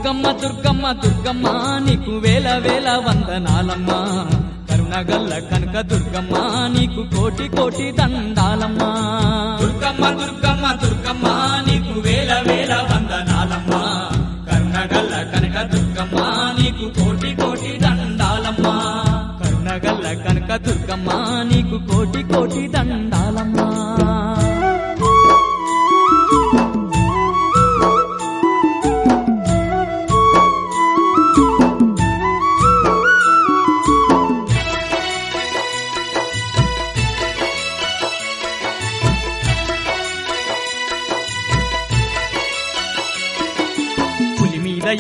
దుర్గమ్మ దుర్గమ్మ దుర్గమ్మ నీకు వేల వేల వందనాలమ్మ కరుణగల్ల కనక దుర్గమ్మ నీకు కోటి కోటి దండాలమ్మ దుర్గమ్మ దుర్గమ్మ దుర్గమ్మ నీకు వేల వేల వందనాలమ్మ కరుణగల్ల కనక దుర్గమ్మ నీకు కోటి కోటి దండాలమ్మ కరుణగల్ల కనక దుర్గమ్మ నీకు కోటి కోటి దండాలమ్మ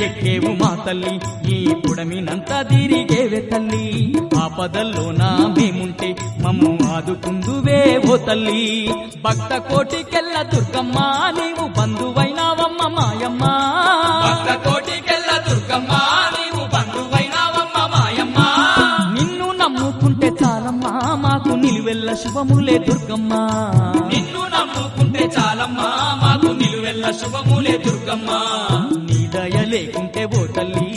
ఎక్కేవు మా తల్లి నీ పుడమినంతా తిరిగేవే తల్లి ఆపదల్లోన మేముంటే మమ్ము ఆదుకుందువే ఓ తల్లి భక్త కోటికెళ్ళ దుర్గమ్మ నీవు బంధువైనావమ్మ మాయమ్మ భక్త కోటికెళ్ళ దుర్గమ్మ నీవు బంధువైనావమ్మ మాయమ్మ నిన్ను నమ్ముకుంటే చాలమ్మా మాకు నిలువెల్ల శుభములే దుర్గమ్మ నిన్ను నమ్ముకుంటే చాలమ్మా మాకు నిలువెల్ల శుభములే దుర్గమ్మ దయ లేకుంటే ఓ తల్లి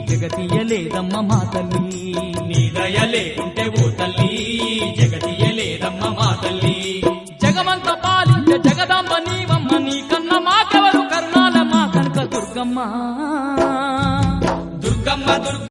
జగతియలేదమ్మ మా తల్లి నీ దయ లేకుంటే ఓ తల్లి జగతియలేదమ్మ మా తల్లి జగమంత పాలించే జగదాంబ నీవమ్మ నీ కన్న మాకెవరు కరుణాల మా కనక దుర్గమ్మ దుర్గమ్మ దుర్గ